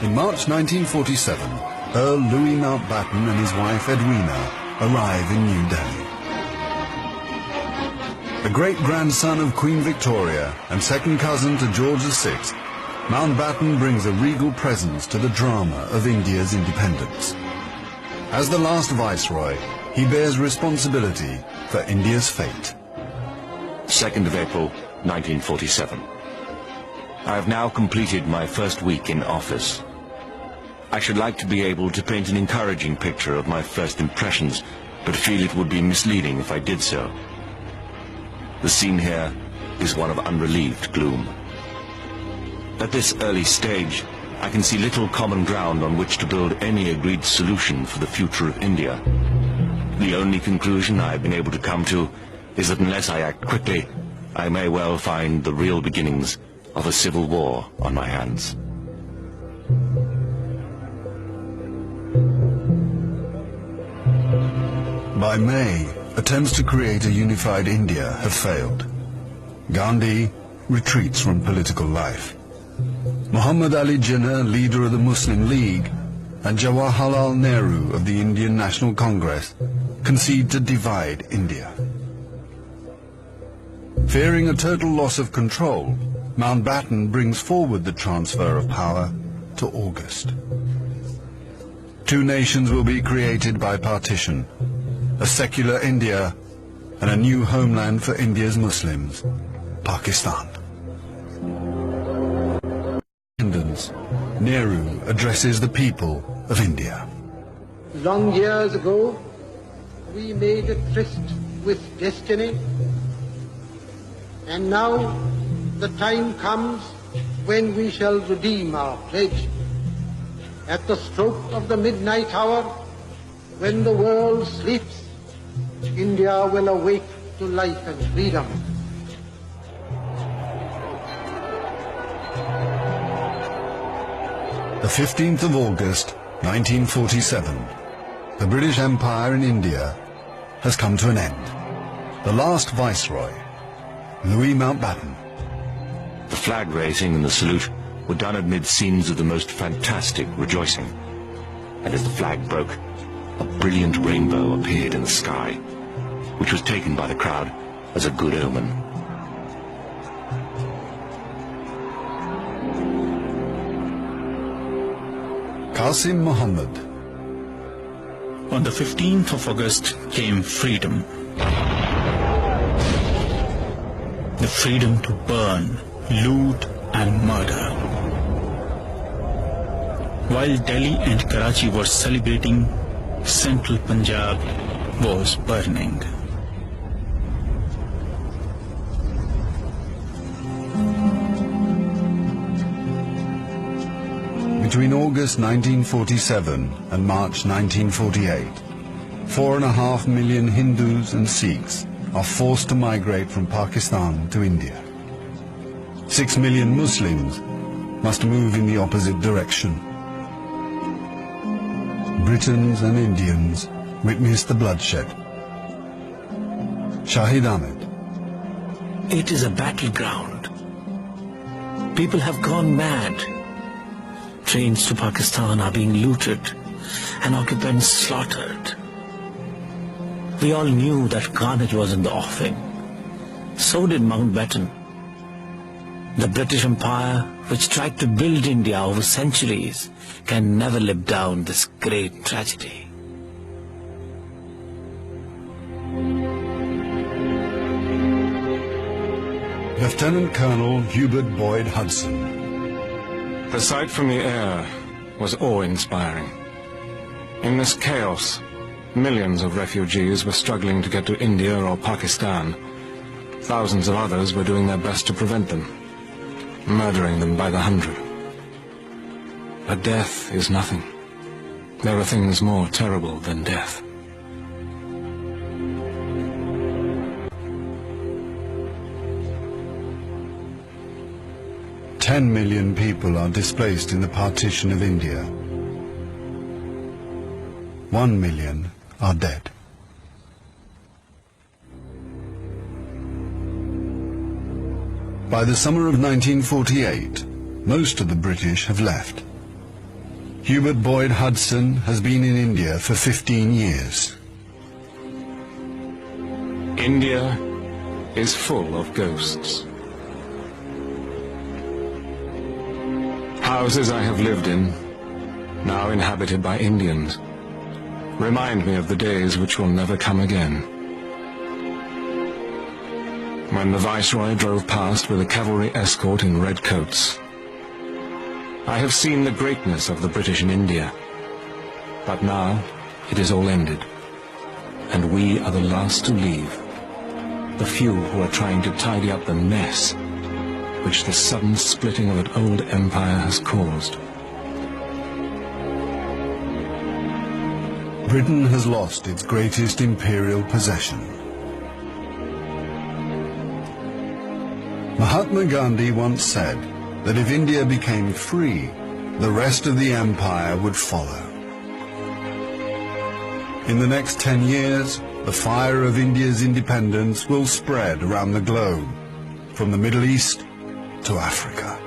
In March 1947, Earl Louis Mountbatten and his wife Edwina arrive in New Delhi. The great-grandson of Queen Victoria and second cousin to George VI, Mountbatten brings a regal presence to the drama of India's independence. As the last viceroy, he bears responsibility for India's fate. 2nd of April, 1947. I have now completed my first week in office. I should like to be able to paint an encouraging picture of my first impressions, but feel it would be misleading if I did so. The scene here is one of unrelieved gloom. At this early stage, I can see little common ground on which to build any agreed solution for the future of India. The only conclusion I have been able to come to is that unless I act quickly, I may well find the real beginnings of a civil war on my hands. By May, attempts to create a unified India have failed. Gandhi retreats from political life. Muhammad Ali Jinnah, leader of the Muslim League, and Jawaharlal Nehru of the Indian National Congress concede to divide India. Fearing a total loss of control, Mountbatten brings forward the transfer of power to August. Two nations will be created by partition, a secular India and a new homeland for India's Muslims, Pakistan. Nehru addresses the people of India. Long years ago, we made a tryst with destiny, and now the time comes when we shall redeem our pledge. At the stroke of the midnight hour, when the world sleeps, India will awake to life and freedom. The 15th of August, 1947, the British Empire in India has come to an end. The last viceroy, Louis Mountbatten. The flag raising and the salute were done amid scenes of the most fantastic rejoicing. And as the flag broke, a brilliant rainbow appeared in the sky, which was taken by the crowd as a good omen. Qasim Muhammad. On the 15th of August came freedom. The freedom to burn, loot and murder. While Delhi and Karachi were celebrating, central Punjab was burning. Between August 1947 and March 1948, 4.5 million Hindus and Sikhs are forced to migrate from Pakistan to India. 6 million Muslims must move in the opposite direction. Britons and Indians witness the bloodshed. Shahid Ahmed. It is a battleground. People have gone mad. Trains to Pakistan are being looted and occupants slaughtered. We all knew that carnage was in the offing. So did Mountbatten. The British Empire, which tried to build India over centuries, can never live down this great tragedy. Lieutenant Colonel Hubert Boyd Hudson. The sight from the air was awe-inspiring. In this chaos, millions of refugees were struggling to get to India or Pakistan. Thousands of others were doing their best to prevent them, murdering them by the hundred. But death is nothing. There are things more terrible than death. Ten million people are displaced in the partition of India. 1 million are dead. By the summer of 1948, most of the British have left. Hubert Boyd Hudson has been in India for 15 years. India is full of ghosts. Houses I have lived in, now inhabited by Indians, remind me of the days which will never come again. When the Viceroy drove past with a cavalry escort in red coats, I have seen the greatness of the British in India, but now it is all ended, and we are the last to leave, the few who are trying to tidy up the mess which the sudden splitting of an old empire has caused. Britain has lost its greatest imperial possession. Mahatma Gandhi once said that if India became free, the rest of the empire would follow. In the next 10 years, the fire of India's independence will spread around the globe, from the Middle East to Africa.